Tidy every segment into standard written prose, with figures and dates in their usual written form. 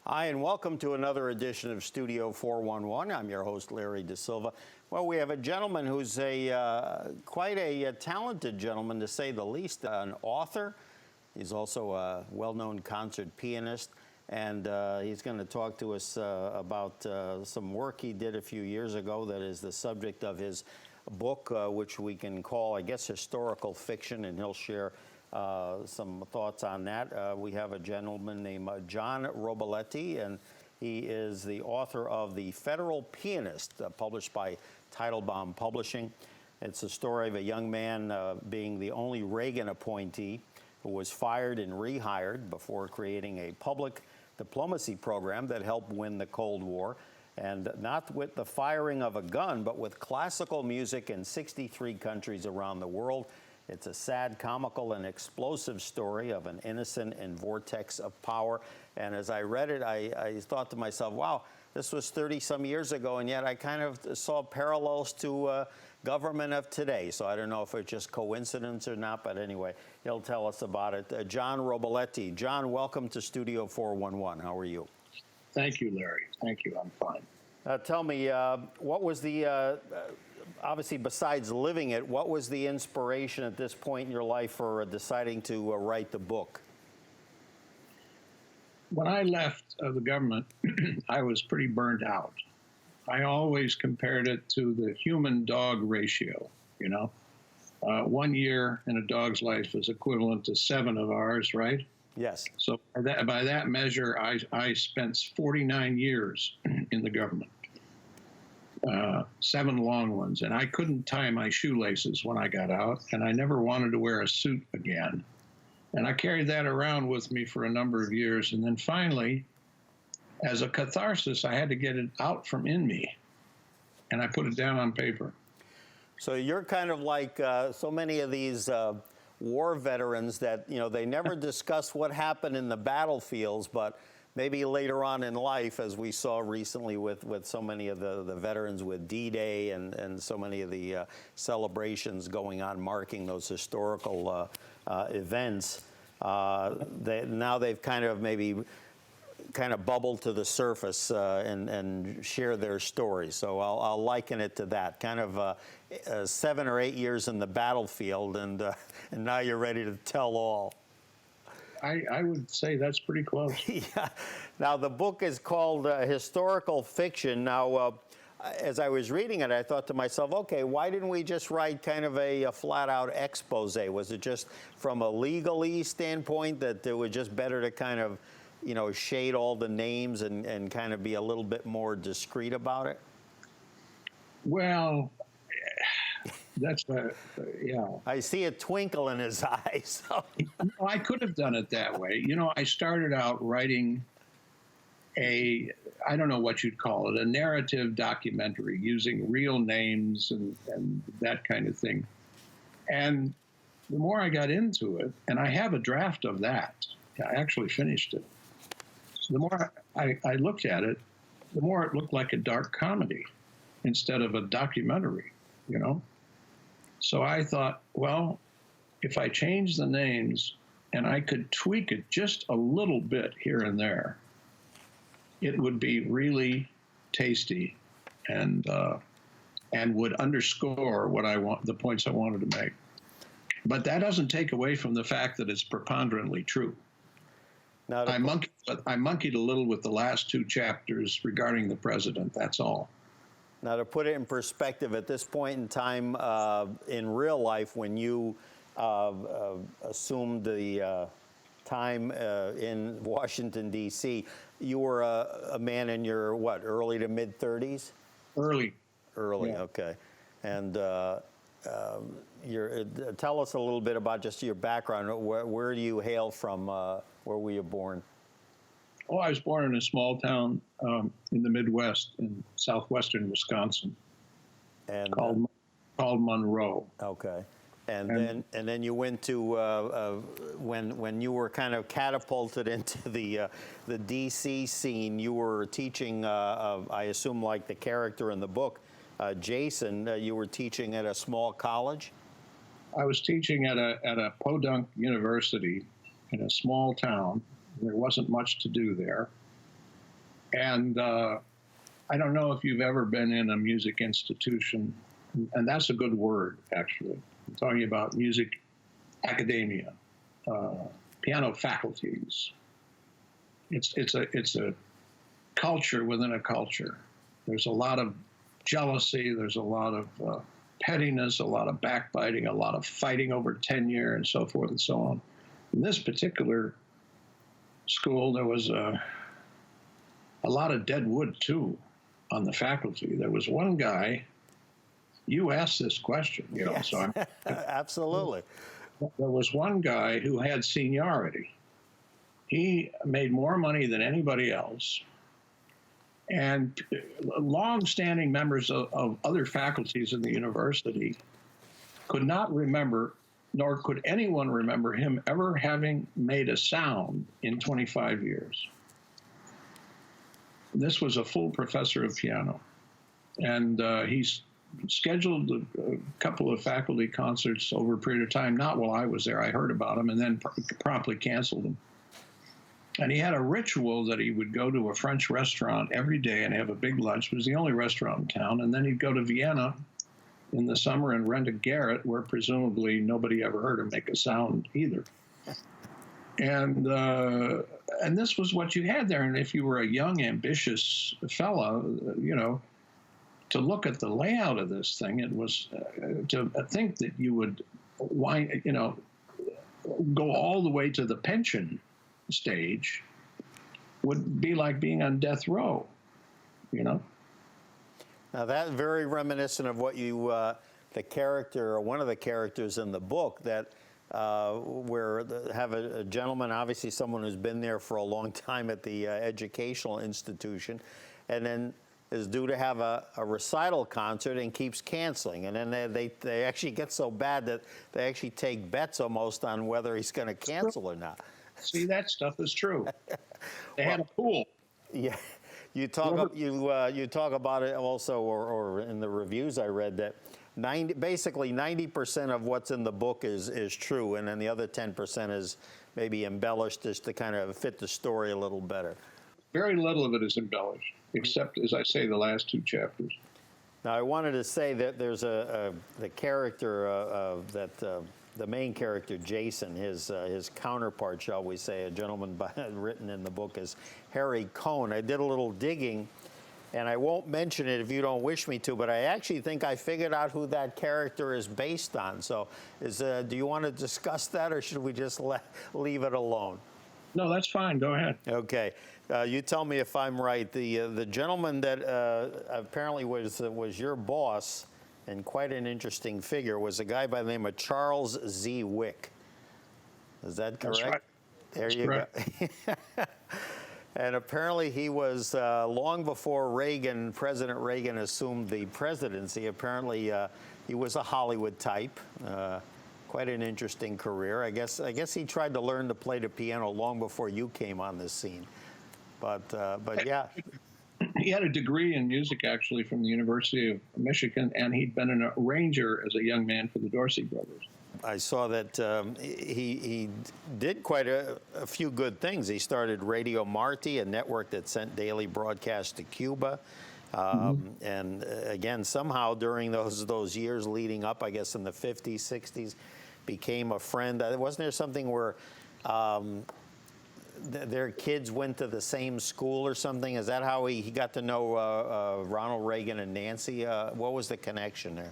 Hi, and welcome to another edition of Studio 411. I'm your host, Larry De Silva. Well, we have a gentleman who's quite a talented gentleman, to say the least, an author. He's also a well-known concert pianist, and he's going to talk to us about some work he did a few years ago that is the subject of his book, which we can call, I guess, historical fiction, and he'll share some thoughts on that. We have a gentleman named John Robilette, and he is the author of The Federal Pianist, published by Teitelbaum Publishing. It's a story of a young man being the only Reagan appointee who was fired and rehired before creating a public diplomacy program that helped win the Cold War. And not with the firing of a gun, but with classical music in 63 countries around the world. It's a sad, comical, and explosive story of an innocent and vortex of power. And as I read it, I thought to myself, wow, this was 30-some years ago, and yet I kind of saw parallels to government of today. So I don't know if it's just coincidence or not, but anyway, he'll tell us about it. John Robilette. John, welcome to Studio 411. How are you? Thank you, Larry. Thank you. I'm fine. Tell me, what was the, obviously besides living it, what was the inspiration at this point in your life for deciding to write the book? When I left the government, I was pretty burned out. I always compared it to the human-dog ratio, you know. 1 year in a dog's life is equivalent to 7 of ours, right? Yes. So by that measure, I spent 49 years in the government, 7 long ones, and I couldn't tie my shoelaces when I got out, and I never wanted to wear a suit again. And I carried that around with me for a number of years, and then finally, as a catharsis, I had to get it out from in me, and I put it down on paper. So you're kind of like so many of these war veterans that, you know, they never discuss what happened in the battlefields, but maybe later on in life, as we saw recently with so many of the veterans with D-Day and so many of the celebrations going on marking those historical events, now they've kind of bubbled to the surface and share their stories. So I'll liken it to that, kind of 7 or 8 years in the battlefield, and now you're ready to tell all. I would say that's pretty close. Yeah. Now, the book is called Historical Fiction. Now, as I was reading it, I thought to myself, okay, why didn't we just write kind of a flat-out expose? Was it just from a legalese standpoint that it was just better to kind of, you know, shade all the names and kind of be a little bit more discreet about it? Well, that's yeah. I see a twinkle in his eyes. I could have done it that way. You know, I started out writing I don't know what you'd call it, a narrative documentary using real names and that kind of thing. And the more I got into it, and I have a draft of that, I actually finished it. So the more I looked at it, the more it looked like a dark comedy instead of a documentary, you know? So I thought, well, if I change the names and I could tweak it just a little bit here and there, it would be really tasty and would underscore what I want, the points I wanted to make. But that doesn't take away from the fact that it's preponderantly true. Now, I monkeyed a little with the last 2 chapters regarding the president, that's all. Now, to put it in perspective, at this point in time in real life, when you assumed the time in Washington, D.C., you were a man in your, what, early to mid-30s? Early. Early, yeah. Okay. And tell us a little bit about just your background. Where do you hail from? Where were you born? Oh, I was born in a small town in the Midwest, in southwestern Wisconsin, and called Monroe. Okay, and then you went to when you were kind of catapulted into the D.C. scene. You were teaching, I assume, like the character in the book, Jason. You were teaching at a small college. I was teaching at a podunk university in a small town. There wasn't much to do there. And I don't know if you've ever been in a music institution, and that's a good word, actually. I'm talking about music academia, piano faculties. It's a culture within a culture. There's a lot of jealousy. There's a lot of pettiness, a lot of backbiting, a lot of fighting over tenure, and so forth and so on. In this particular school, there was a lot of dead wood too on the faculty. There was one guy. You asked this question, you know, Yes. so I'm, Absolutely. there was one guy who had seniority. He made more money than anybody else. And long-standing members of other faculties in the university could not remember, nor could anyone remember him ever having made a sound in 25 years. This was a full professor of piano. And he's scheduled a couple of faculty concerts over a period of time, not while I was there. I heard about them and then promptly canceled them. And he had a ritual that he would go to a French restaurant every day and have a big lunch. It was the only restaurant in town. And then he'd go to Vienna in the summer and rent a garret where presumably nobody ever heard him make a sound either. And this was what you had there. And if you were a young, ambitious fella, you know, to look at the layout of this thing, it was to think that you would, you know, go all the way to the pension stage would be like being on death row, you know. Now that's very reminiscent of what you, the character, or one of the characters in the book that have a gentleman, obviously someone who's been there for a long time at the educational institution, and then is due to have a recital concert and keeps canceling. And then they actually get so bad that they actually take bets almost on whether he's going to cancel or not. See, that stuff is true. They had a pool. Yeah, you talk about it also, or in the reviews I read that basically 90% of what's in the book is true, and then the other 10% is maybe embellished just to kind of fit the story a little better. Very little of it is embellished, except, as I say, the last two chapters. Now, I wanted to say that there's the character the main character, Jason, his counterpart, shall we say, a gentleman written in the book, is Harry Cohn. I did a little digging, and I won't mention it if you don't wish me to, but I actually think I figured out who that character is based on. So do you want to discuss that, or should we just leave it alone? No, that's fine. Go ahead. Okay. You tell me if I'm right. The gentleman that apparently was your boss, and quite an interesting figure, was a guy by the name of Charles Z. Wick. Is that correct? That's right. There you go. And apparently he was, long before President Reagan assumed the presidency, apparently he was a Hollywood type. Quite an interesting career. I guess he tried to learn to play the piano long before you came on the scene. But yeah. He had a degree in music, actually, from the University of Michigan, and he'd been an arranger as a young man for the Dorsey Brothers. I saw that he did quite a few good things. He started Radio Marti, a network that sent daily broadcasts to Cuba. And again, somehow during those years leading up, I guess in the 50s, 60s, became a friend. Wasn't there something where their kids went to the same school or something? Is that how he got to know Ronald Reagan and Nancy? What was the connection there?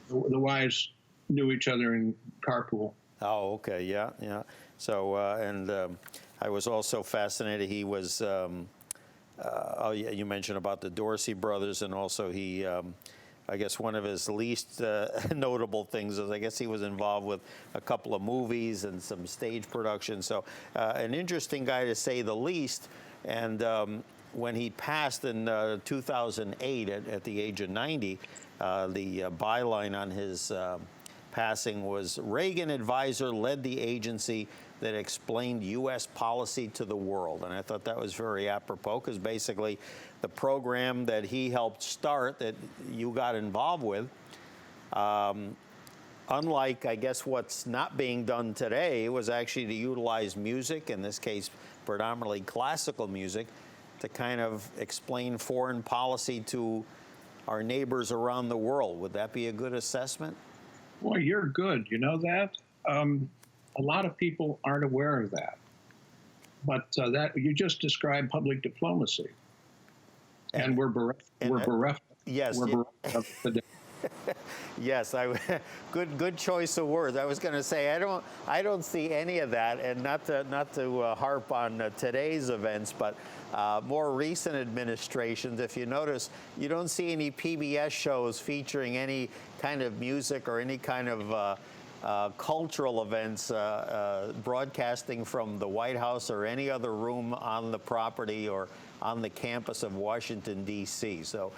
The wives knew each other in carpool. Oh, okay, yeah. So, I was also fascinated. He was, you mentioned about the Dorsey brothers, and also he, I guess one of his least notable things is I guess he was involved with a couple of movies and some stage productions. So an interesting guy to say the least. And when he passed in 2008 at the age of 90, the byline on his passing was, Reagan advisor led the agency that explained U.S. policy to the world. And I thought that was very apropos, because basically the program that he helped start, that you got involved with, unlike, I guess, what's not being done today, was actually to utilize music, in this case predominantly classical music, to kind of explain foreign policy to our neighbors around the world. Would that be a good assessment? Boy, you're good. You know that? A lot of people aren't aware of that. But that you just described public diplomacy. And we're bereft. Yes. We're bereft of today. Yes, good choice of words. I was going to say I don't see any of that, and not to harp on today's events, but more recent administrations. If you notice, you don't see any PBS shows featuring any kind of music or any kind of cultural events broadcasting from the White House or any other room on the property or on the campus of Washington, D.C. So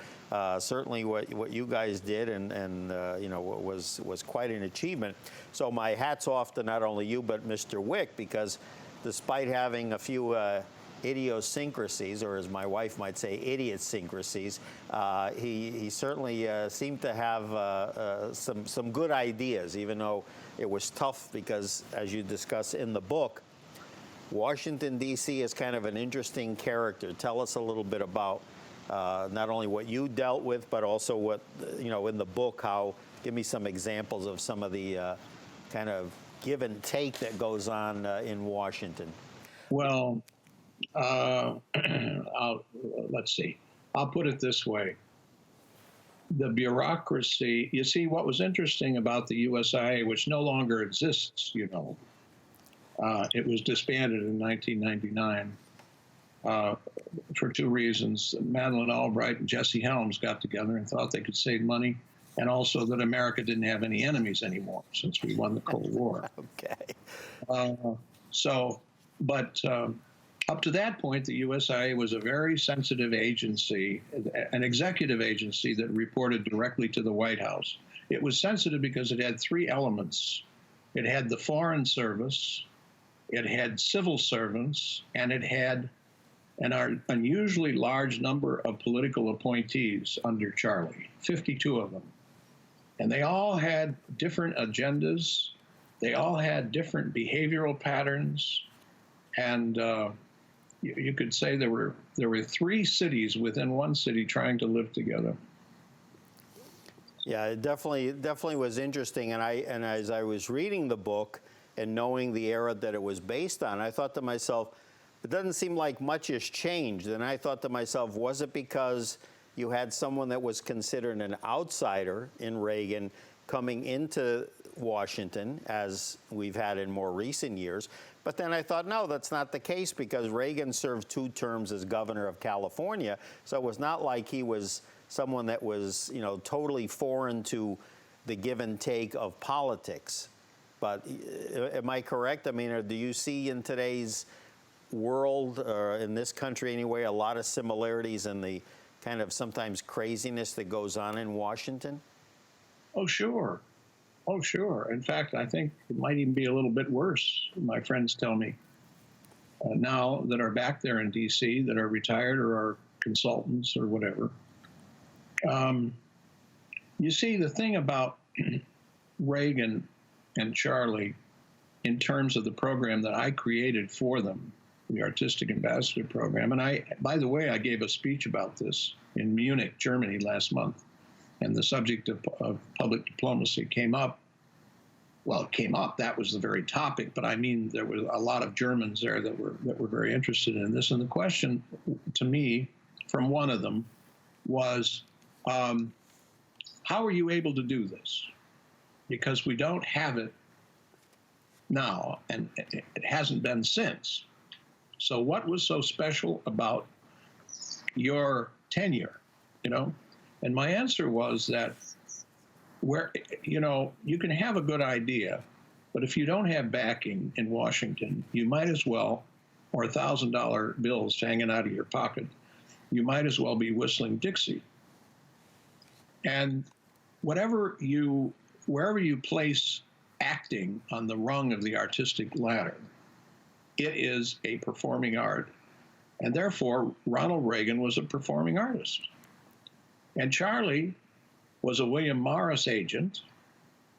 certainly what you guys did and you know, was quite an achievement. So my hat's off to not only you but Mr. Wick, because despite having a few idiosyncrasies, or as my wife might say, idiosyncrasies, he certainly seemed to have some good ideas, even though it was tough because, as you discuss in the book, Washington, D.C. is kind of an interesting character. Tell us a little bit about not only what you dealt with, but also what, you know, in the book, give me some examples of some of the kind of give and take that goes on in Washington. Well, let's see. I'll put it this way. The bureaucracy, you see, what was interesting about the USIA, which no longer exists, you know, it was disbanded in 1999 for two reasons. Madeleine Albright and Jesse Helms got together and thought they could save money, and also that America didn't have any enemies anymore since we won the Cold War. Okay. But up to that point, the USIA was a very sensitive agency, an executive agency that reported directly to the White House. It was sensitive because it had three elements. It had the Foreign Service, it had civil servants, and it had an unusually large number of political appointees under Charlie, 52 of them. And they all had different agendas. They all had different behavioral patterns. And you could say there were three cities within one city trying to live together. Yeah, it definitely was interesting. And as I was reading the book and knowing the era that it was based on, I thought to myself, it doesn't seem like much has changed. And I thought to myself, was it because you had someone that was considered an outsider in Reagan coming into Washington, as we've had in more recent years? But then I thought, no, that's not the case, because Reagan served 2 terms as governor of California. So it was not like he was someone that was, you know, totally foreign to the give and take of politics. But am I correct? I mean, or do you see in today's world, or in this country anyway, a lot of similarities in the kind of sometimes craziness that goes on in Washington? Oh, sure. Oh, sure. In fact, I think it might even be a little bit worse, my friends tell me, now that are back there in D.C., that are retired or are consultants or whatever. You see, the thing about Reagan and Charlie, in terms of the program that I created for them, the Artistic Ambassador Program, and by the way, I gave a speech about this in Munich, Germany last month, and the subject of public diplomacy came up. Well, it came up, that was the very topic, but I mean, there was a lot of Germans there that were very interested in this, and the question to me from one of them was, how are you able to do this? Because we don't have it now, and it hasn't been since. So what was so special about your tenure, you know? And my answer was that where, you know, you can have a good idea, but if you don't have backing in Washington, you might as well, or $1,000 bills hanging out of your pocket, you might as well be whistling Dixie. And wherever you place acting on the rung of the artistic ladder, it is a performing art. And therefore, Ronald Reagan was a performing artist. And Charlie was a William Morris agent,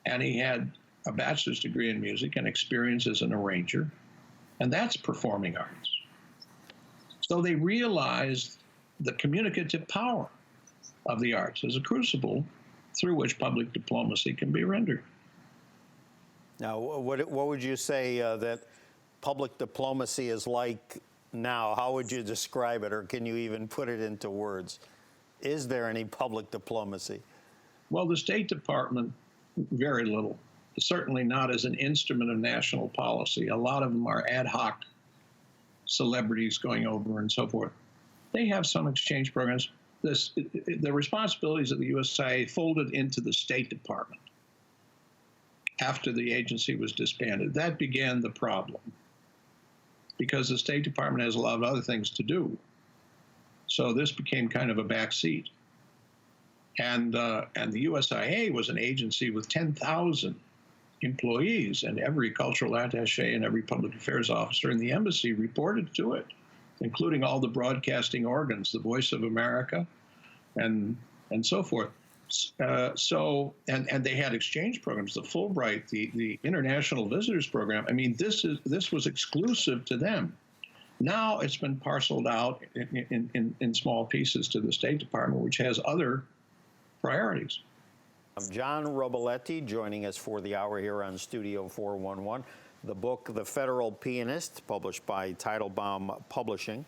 and he had a bachelor's degree in music and experience as an arranger, and that's performing arts. So they realized the communicative power of the arts as a crucible through which public diplomacy can be rendered. Now, what would you say that public diplomacy is like now? How would you describe it, or can you even put it into words? Is there any public diplomacy? Well, the State Department, very little. Certainly not as an instrument of national policy. A lot of them are ad hoc celebrities going over and so forth. They have some exchange programs. The responsibilities of the USIA folded into the State Department after the agency was disbanded. That began the problem because the State Department has a lot of other things to do. So this became kind of a backseat. And the USIA was an agency with 10,000 employees, and every cultural attaché and every public affairs officer in the embassy reported to it, including all the broadcasting organs, the Voice of America, and so forth. And they had exchange programs, the Fulbright, the International Visitors Program. I mean, this was exclusive to them. Now it's been parceled out in small pieces to the State Department, which has other priorities. John Robilette joining us for the hour here on Studio 411. The book, The Federal Pianist, published by Teitelbaum Publishing.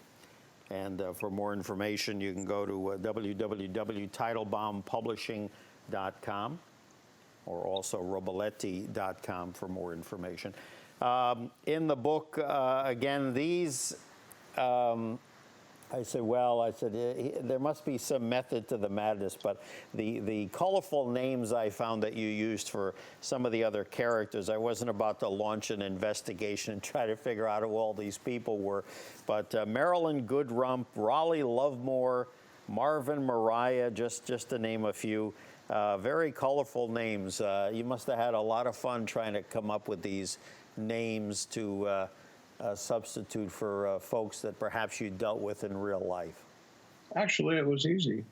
And for more information, you can go to www.teitelbaumpublishing.com or also robilette.com for more information. In the book, again, these... I said, there must be some method to the madness, but the colorful names I found that you used for some of the other characters, I wasn't about to launch an investigation and try to figure out who all these people were, but Marilyn Goodrump, Raleigh Lovemore, Marvin Mariah, just to name a few, very colorful names. You must have had a lot of fun trying to come up with these names to substitute for folks that perhaps you dealt with in real life? Actually, it was easy.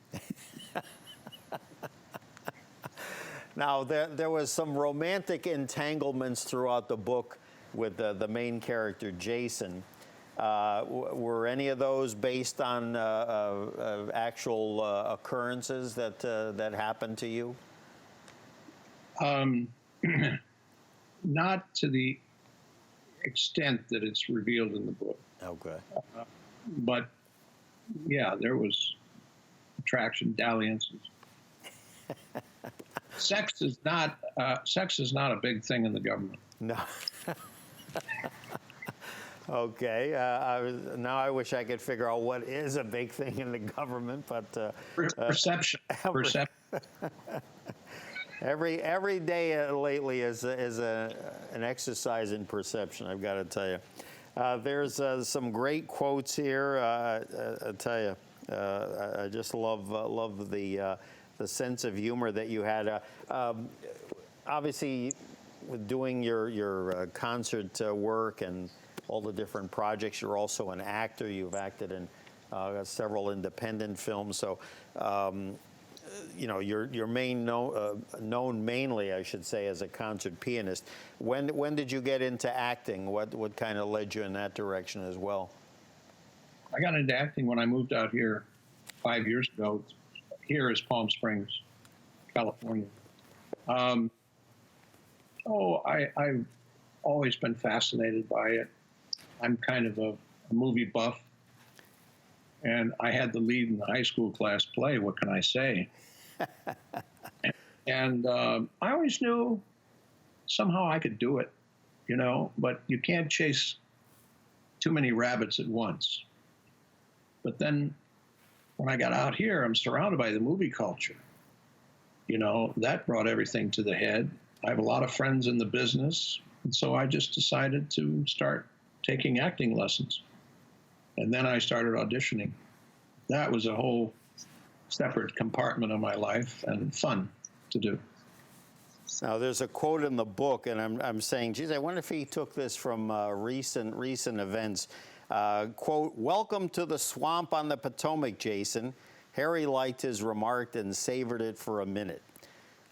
Now, there was some romantic entanglements throughout the book with the main character, Jason. Were any of those based on actual occurrences that happened to you? Not to the extent that it's revealed in the book. Okay. But yeah, there was attraction, dalliances. Sex is not a big thing in the government. No. Okay. Now I wish I could figure out what is a big thing in the government, but perception. Perception. Every day lately is an exercise in perception, I've got to tell you. There's some great quotes here. I tell you, I just love the sense of humor that you had. Obviously, with doing your concert work and all the different projects, you're also an actor. You've acted in several independent films. So. You know, you're known mainly, I should say, as a concert pianist. When did you get into acting? What kind of led you in that direction as well? I got into acting when I moved out here 5 years ago. Here is Palm Springs, California. I've always been fascinated by it. I'm kind of a movie buff. And I had the lead in the high school class play, what can I say? And I always knew somehow I could do it, you know, but you can't chase too many rabbits at once. But then when I got out here, I'm surrounded by the movie culture. You know, that brought everything to the head. I have a lot of friends in the business. And so I just decided to start taking acting lessons. And then I started auditioning. That was a whole separate compartment of my life and fun to do. Now, there's a quote in the book, and I'm saying, geez, I wonder if he took this from recent events. Quote, "Welcome to the swamp on the Potomac, Jason. Harry liked his remark and savored it for a minute."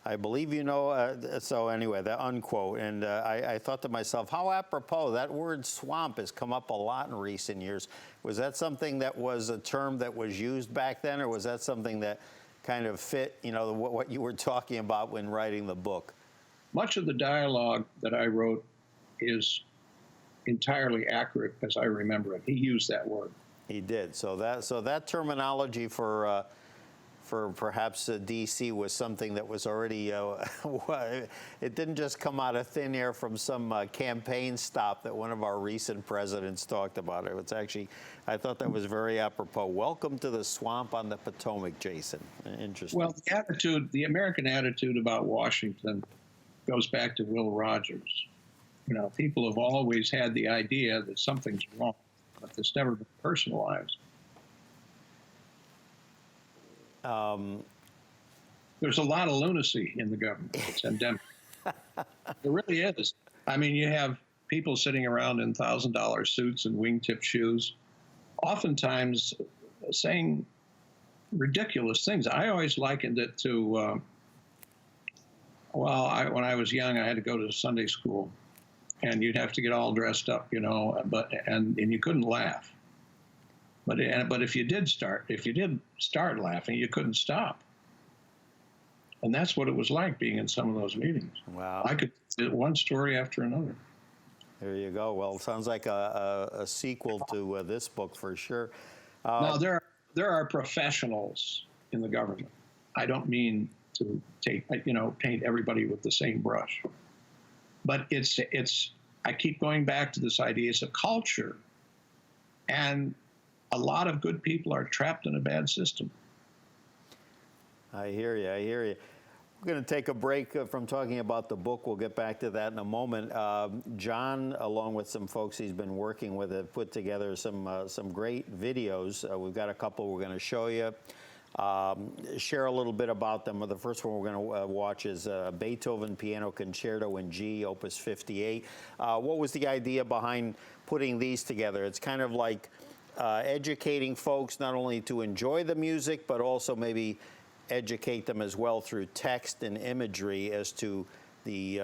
I believe you know, so anyway, the unquote. And I thought to myself, how apropos, that word swamp has come up a lot in recent years. Was that something that was a term that was used back then, or was that something that kind of fit, you know, what you were talking about when writing the book? Much of the dialogue that I wrote is entirely accurate as I remember it. He used that word. He did. So that terminology for perhaps D.C. was something that was already, it didn't just come out of thin air from some campaign stop that one of our recent presidents talked about. It was actually, I thought that was very apropos. Welcome to the swamp on the Potomac, Jason. Interesting. Well, the American attitude about Washington goes back to Will Rogers. You know, people have always had the idea that something's wrong, but it's never been personalized. There's a lot of lunacy in the government. It's endemic. It really is. I mean, you have people sitting around in $1,000 suits and wingtip shoes, oftentimes saying ridiculous things. I always likened it to, when I was young, I had to go to Sunday school, and you'd have to get all dressed up, you know, and you couldn't laugh. But if you did start laughing, you couldn't stop. And that's what it was like being in some of those meetings. Wow. I could do one story after another. There you go. Well, it sounds like a sequel to this book for sure. Now, there are professionals in the government. I don't mean to paint everybody with the same brush. But I keep going back to this idea. It's a culture. And a lot of good people are trapped in a bad system. I hear you. I hear you. We're going to take a break from talking about the book. We'll get back to that in a moment. John, along with some folks he's been working with, have put together some great videos. We've got a couple we're going to show you. Share a little bit about them. The first one we're going to watch is Beethoven Piano Concerto in G, Opus 58. What was the idea behind putting these together? It's kind of like educating folks not only to enjoy the music, but also maybe educate them as well through text and imagery as to the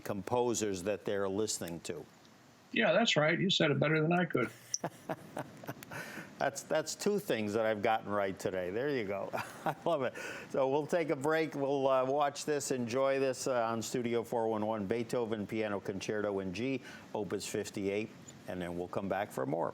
composers that they're listening to. Yeah, that's right. You said it better than I could. That's two things that I've gotten right today. There you go. I love it. So we'll take a break. We'll watch this, enjoy this on Studio 411, Beethoven Piano Concerto in G, Opus 58, and then we'll come back for more.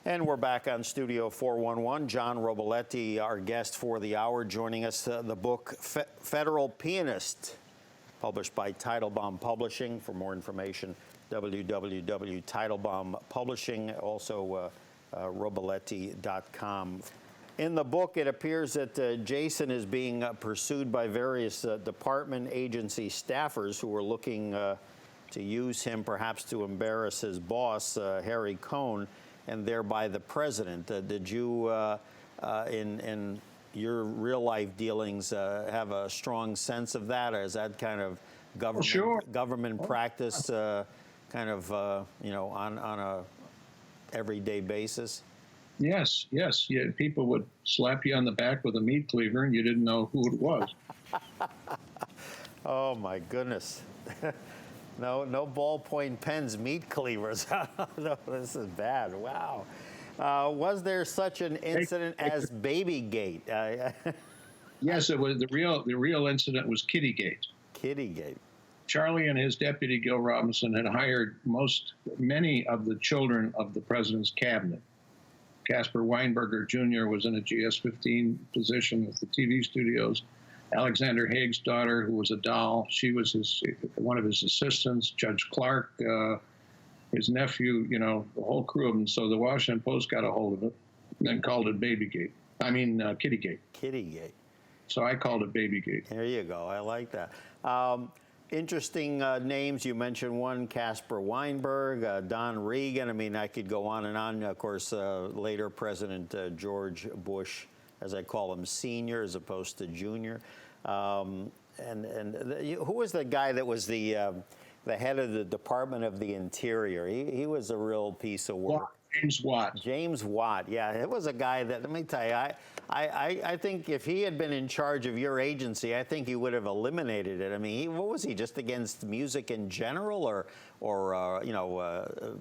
And we're back on Studio 411. John Robilette, our guest for the hour, joining us. The book Federal Pianist, published by Teitelbaum Publishing. For more information, www.teitelbaum Publishing, also robilette.com. In the book, it appears that Jason is being pursued by various department agency staffers who are looking to use him perhaps to embarrass his boss, Harry Cohn, and thereby the president. Did you, in your real-life dealings, have a strong sense of that, or is that kind of government practice, kind of, on a everyday basis? Yes. Yeah, people would slap you on the back with a meat cleaver, and you didn't know who it was. Oh my goodness. No ballpoint pens, meat cleavers. No, this is bad. Wow. Was there such an incident as Babygate? Yes, it was. The real incident was Kittygate. Kittygate. Charlie and his deputy Gil Robinson had hired many of the children of the president's cabinet. Caspar Weinberger Jr. was in a GS-15 position with the TV studios. Alexander Haig's daughter, who was a doll, she was one of his assistants. Judge Clark, his nephew, the whole crew of them. So the Washington Post got a hold of it and then called it Babygate. I mean, Kittygate. Kittygate. So I called it Babygate. There you go. I like that. Interesting names. You mentioned one, Caspar Weinberg, Don Regan. I mean, I could go on and on. Of course, later President George Bush, as I call him, Senior as opposed to Junior. Who was the guy that was the head of the Department of the Interior? He was a real piece of work. James Watt. James Watt, yeah. It was a guy that, let me tell you, I think if he had been in charge of your agency, I think he would have eliminated it. I mean, what was he, just against music in general, or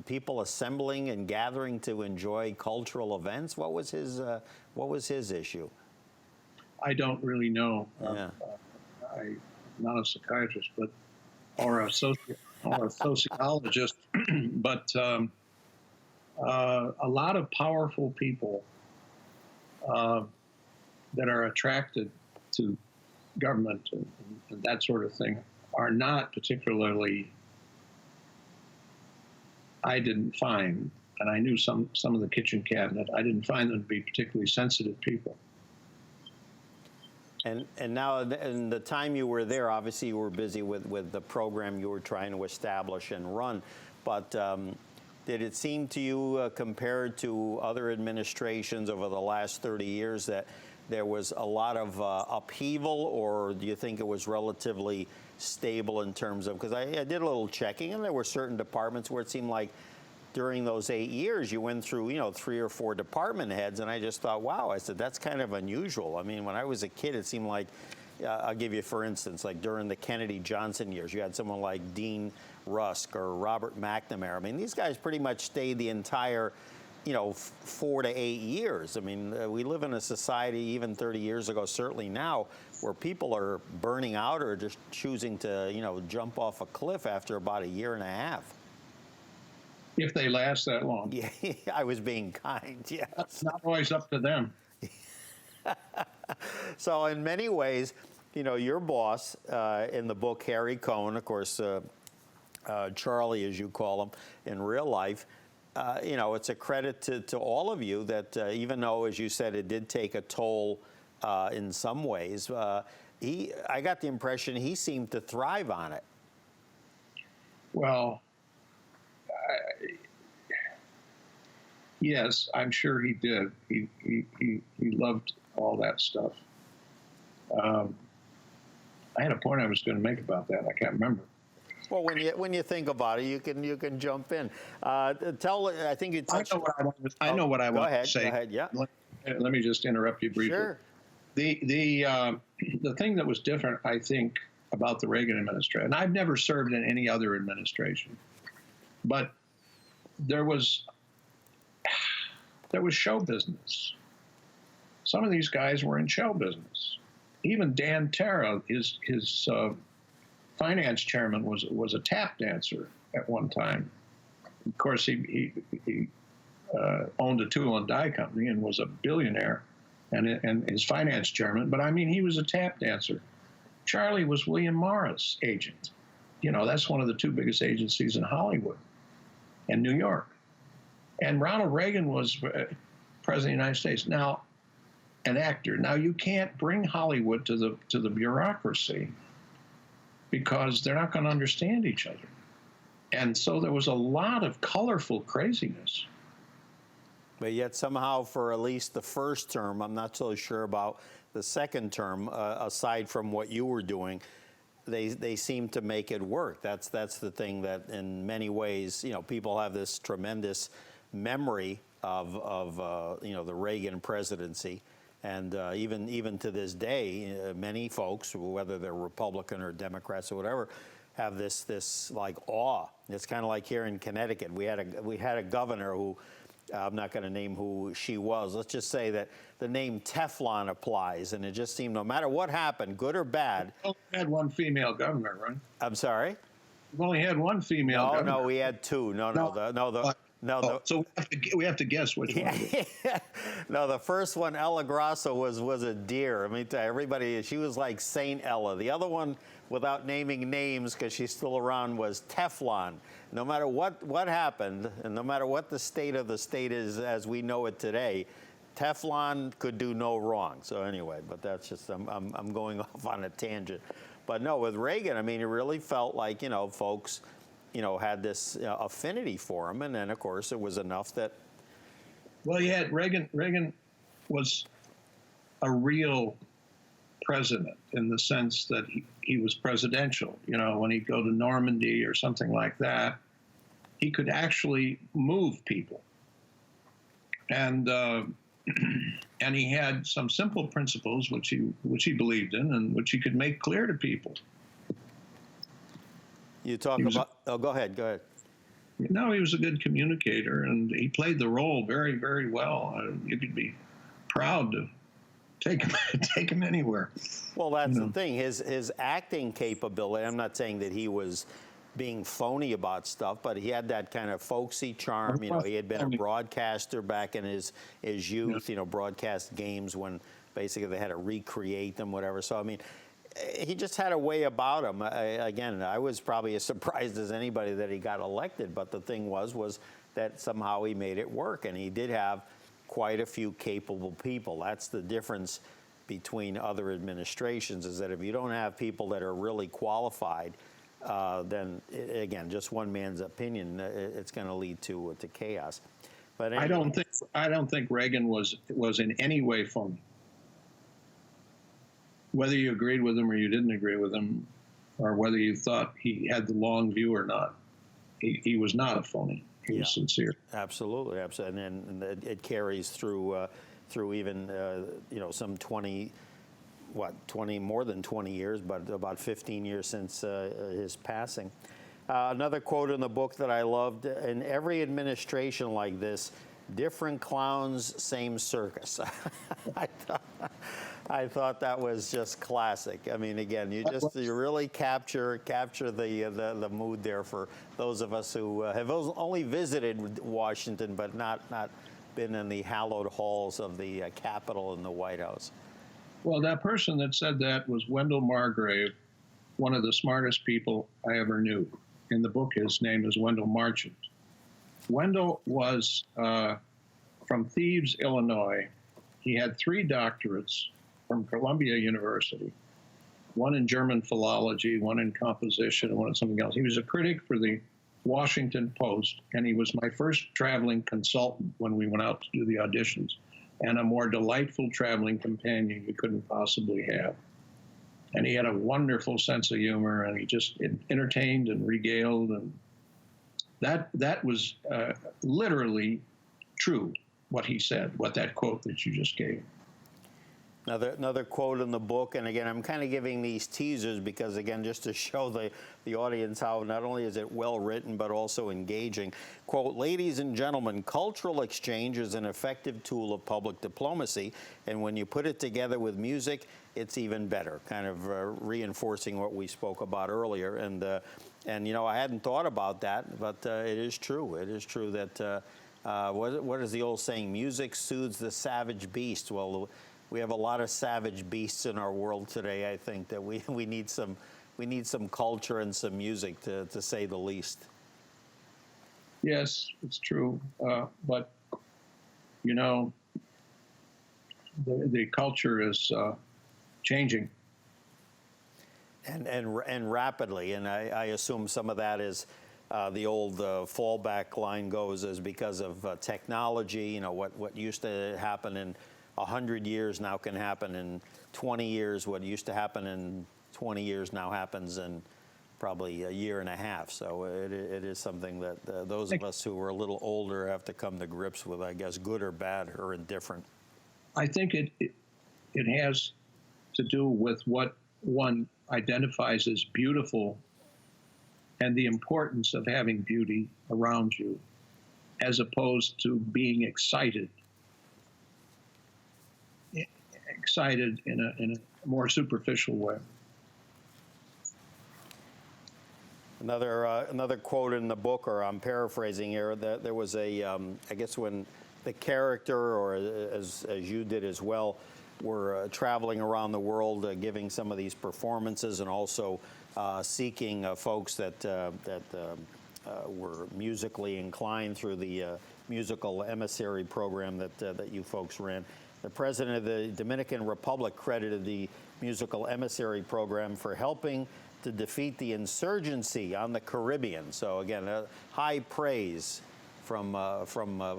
people assembling and gathering to enjoy cultural events? What was his issue? I don't really know. Yeah. I'm not a psychiatrist, or a sociologist, but a lot of powerful people that are attracted to government and that sort of thing are not particularly, I didn't find, and I knew some of the kitchen cabinet, I didn't find them to be particularly sensitive people. And now, in the time you were there, obviously you were busy with the program you were trying to establish and run, but did it seem to you, compared to other administrations over the last 30 years, that there was a lot of upheaval, or do you think it was relatively stable in terms of, because I did a little checking, and there were certain departments where it seemed like during those 8 years you went through, 3 or 4 department heads, and I just thought, wow, I said, that's kind of unusual. I mean, when I was a kid, it seemed like, I'll give you, for instance, like during the Kennedy-Johnson years, you had someone like Dean Rusk or Robert McNamara. I mean, these guys pretty much stayed the entire, 4 to 8 years. I mean, we live in a society, even 30 years ago, certainly now, where people are burning out or just choosing to, jump off a cliff after about a year and a half. If they last that long. Yeah, I was being kind, yes. That's not always up to them. So in many ways, your boss in the book, Harry Cohn, of course, Charlie, as you call him in real life, it's a credit to all of you that even though, as you said, it did take a toll in some ways, I got the impression he seemed to thrive on it. Well, yes, I'm sure he did. He loved all that stuff. I had a point I was going to make about that. I can't remember. Well, when you think about it, you can jump in. I think you touched. I know what I want to say. Go ahead. Yeah. Let me just interrupt you briefly. Sure. The thing that was different, I think, about the Reagan administration, and I've never served in any other administration, but there was show business. Some of these guys were in show business. Even Dan Terra, his finance chairman, was a tap dancer at one time. Of course, he owned a tool and die company and was a billionaire, and his finance chairman. But I mean, he was a tap dancer. Charlie was William Morris' agent. You know, that's one of the two biggest agencies in Hollywood and New York. And Ronald Reagan was president of the United States. Now, an actor. Now, you can't bring Hollywood to the bureaucracy because they're not going to understand each other. And so there was a lot of colorful craziness. But yet somehow for at least the first term, I'm not so sure about the second term, aside from what you were doing, they seem to make it work. That's the thing that in many ways, you know, people have this tremendous memory of you know, the Reagan presidency. And even to this day, many folks, whether they're Republican or Democrats or whatever, have this like awe. It's kind of like here in Connecticut. We had a governor who, I'm not going to name who she was. Let's just say that the name Teflon applies, and it just seemed no matter what happened, good or bad. We only had one female governor, right? I'm sorry? We've only had one female governor. No, we had two. So we have to guess which one. No, the first one, Ella Grasso, was a deer. I mean, to everybody, she was like Saint Ella. The other one, without naming names because she's still around, was Teflon. No matter what happened, and no matter what the state of the state is as we know it today, Teflon could do no wrong. So anyway, but that's just, I'm going off on a tangent. But no, with Reagan, I mean, it really felt like, you know, folks, you know, had this affinity for him, and then of course it was enough that. Well, yeah, Reagan was a real president in the sense that he was presidential. You know, when he'd go to Normandy or something like that, he could actually move people, and he had some simple principles which he believed in and which he could make clear to people. You talk about. Oh, go ahead. No, he was a good communicator, and he played the role very, very well. You could be proud to take him anywhere. Well, that's the thing. His acting capability. I'm not saying that he was being phony about stuff, but he had that kind of folksy charm. You know, he had been a broadcaster back in his youth. You know, broadcast games when basically they had to recreate them, whatever. So I mean, he just had a way about him. Again, I was probably as surprised as anybody that he got elected, but the thing was that somehow he made it work, and he did have quite a few capable people. That's the difference between other administrations, is that if you don't have people that are really qualified, then again, just one man's opinion, it's going to lead to chaos. But anyway. I don't think Reagan was in any way phony. Whether you agreed with him or you didn't agree with him, or whether you thought he had the long view or not, he was not a phony. He was sincere. Absolutely. And it carries through even you know, some 20 more than 20 years, but about 15 years since his passing. Another quote in the book that I loved: in every administration like this, different clowns, same circus. I thought that was just classic. I mean, again, you really capture the mood there for those of us who have only visited Washington, but not been in the hallowed halls of the Capitol and the White House. Well, that person that said that was Wendell Margrave, one of the smartest people I ever knew. In the book, his name is Wendell Marchant. Wendell was from Thebes, Illinois. He had 3 doctorates from Columbia University, one in German philology, one in composition, and one in something else. He was a critic for the Washington Post, and he was my first traveling consultant when we went out to do the auditions, and a more delightful traveling companion you couldn't possibly have. And he had a wonderful sense of humor, and he just entertained and regaled, and that was literally true, what he said, what that quote that you just gave. Another quote in the book, and again, I'm kind of giving these teasers because, again, just to show the audience how not only is it well written, but also engaging. Quote, "Ladies and gentlemen, cultural exchange is an effective tool of public diplomacy, and when you put it together with music, it's even better," kind of reinforcing what we spoke about earlier. And you know, I hadn't thought about that, but it is true. It is true that What is the old saying? Music soothes the savage beast. Well, we have a lot of savage beasts in our world today. I think that we need some culture and some music, to say the least. Yes, it's true. But, you know, the culture is changing. And rapidly, and I assume some of that is the old fallback line goes is because of technology. You know, what used to happen in 100 years now can happen in 20 years. What used to happen in 20 years now happens in probably a year and a half. So it is something that those of us who are a little older have to come to grips with, I guess, good or bad or indifferent. I think it has to do with what one identifies as beautiful and the importance of having beauty around you, as opposed to being excited in a more superficial way. Another quote in the book, or I'm paraphrasing here, that there was I guess when the character, or as you did as well, were traveling around the world, giving some of these performances, and also seeking folks that were musically inclined through the musical emissary program that you folks ran. The president of the Dominican Republic credited the musical emissary program for helping to defeat the insurgency on the Caribbean. So again, high praise from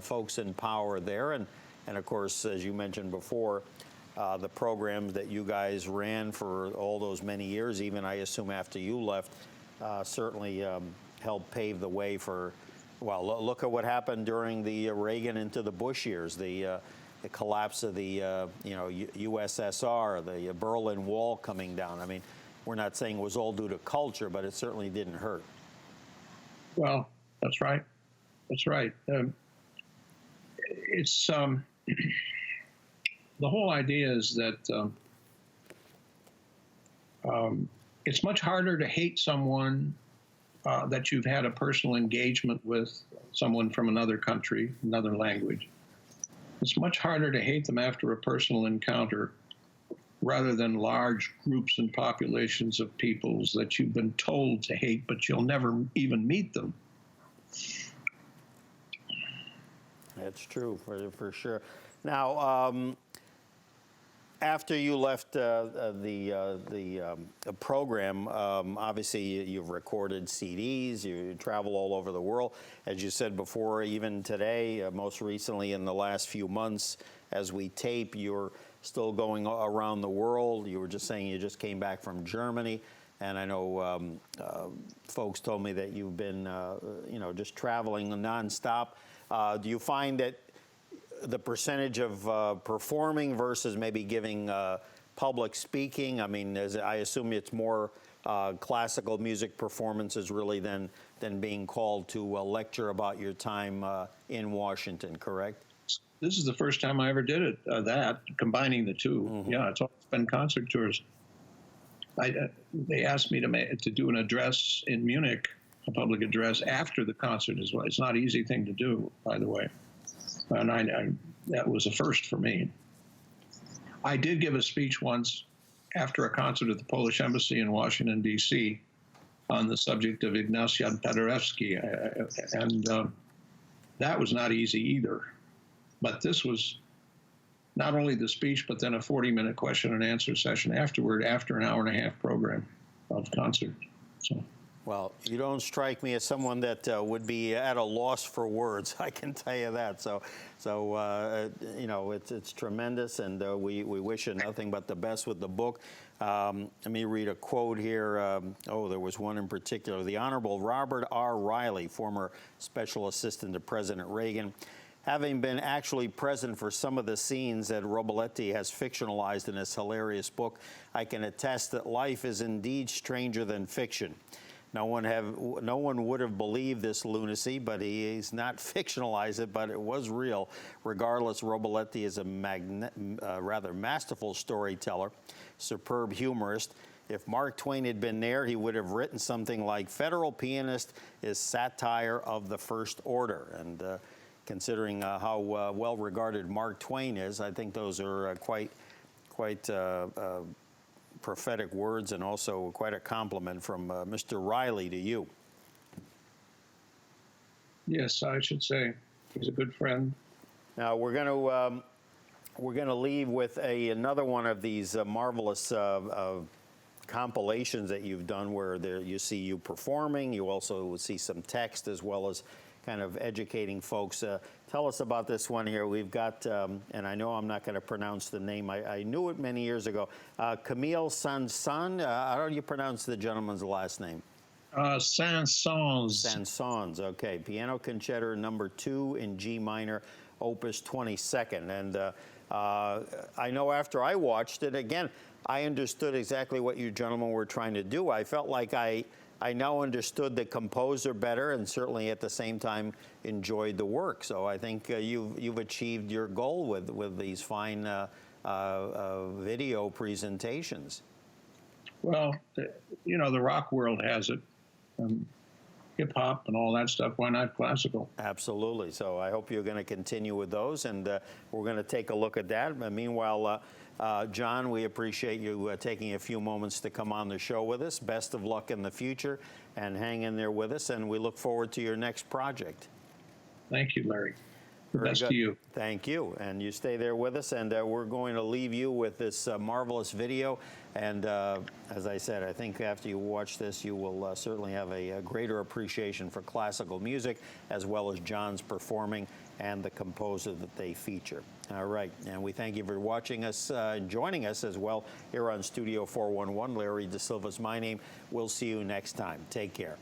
folks in power there, and of course, as you mentioned before, the programs that you guys ran for all those many years, even I assume after you left, certainly helped pave the way for. Well, look at what happened during the Reagan into the Bush years, the collapse of the USSR, the Berlin Wall coming down. I mean, we're not saying it was all due to culture, but it certainly didn't hurt. Well, that's right. That's right. It's the whole idea is that it's much harder to hate someone that you've had a personal engagement with, someone from another country, another language. It's much harder to hate them after a personal encounter rather than large groups and populations of peoples that you've been told to hate, but you'll never even meet them. That's true, for sure. Now, after you left the program, obviously you've recorded CDs, you travel all over the world. As you said before, even today, most recently in the last few months, as we tape, you're still going around the world. You were just saying you just came back from Germany, and I know folks told me that you've been, just traveling nonstop. Do you find that the percentage of performing versus maybe giving public speaking, I mean, I assume it's more classical music performances really than being called to lecture about your time in Washington, correct? This is the first time I ever did it, that, combining the two. Mm-hmm. Yeah, it's always been concert tours. They asked me to do an address in Munich, a public address after the concert as well. It's not an easy thing to do, by the way. And that was a first for me. I did give a speech once after a concert at the Polish Embassy in Washington, D.C. on the subject of Ignacy Paderewski, and that was not easy either. But this was not only the speech, but then a 40-minute question and answer session afterward, after an hour and a half program of concert. So. Well, you don't strike me as someone that would be at a loss for words. I can tell you that. So it's tremendous, and we wish you nothing but the best with the book. Let me read a quote here. There was one in particular. The Honorable Robert R. Riley, former Special Assistant to President Reagan, having been actually present for some of the scenes that Robilette has fictionalized in his hilarious book, I can attest that life is indeed stranger than fiction. No one would have believed this lunacy, but he's not fictionalized it, but it was real. Regardless, Robilette is a rather masterful storyteller, superb humorist. If Mark Twain had been there, he would have written something like "Federal Pianist is satire of the first order." And considering how well-regarded Mark Twain is. I think those are quite prophetic words, and also quite a compliment from Mr. Riley to you. Yes, I should say he's a good friend. Now we're going to leave with another one of these marvelous compilations that you've done, where you see you performing. You also see some text, as well as kind of educating folks. Tell us about this one here. We've got, and I know I'm not going to pronounce the name. I knew it many years ago. Camille Saint-Saëns. How do you pronounce the gentleman's last name? Saint-Saëns. Saint-Saëns. Okay. Piano Concerto Number 2 in G minor, Opus 22nd. And I know after I watched it again, I understood exactly what you gentlemen were trying to do. I felt like I now understood the composer better, and certainly at the same time enjoyed the work. So I think you've achieved your goal with these fine video presentations. Well, you know, the rock world has it, hip hop and all that stuff. Why not classical? Absolutely. So I hope you're going to continue with those, and we're going to take a look at that. Meanwhile, John, we appreciate you taking a few moments to come on the show with us. Best of luck in the future, and hang in there with us, and we look forward to your next project. Thank you, Larry. The Very best good. to you. Thank you. And you stay there with us, and we're going to leave you with this marvelous video. And as I said, I think after you watch this, you will certainly have a greater appreciation for classical music, as well as John's performing and the composer that they feature. All right. And we thank you for watching us and joining us as well here on Studio 411. Larry DeSilva's my name. We'll see you next time. Take care.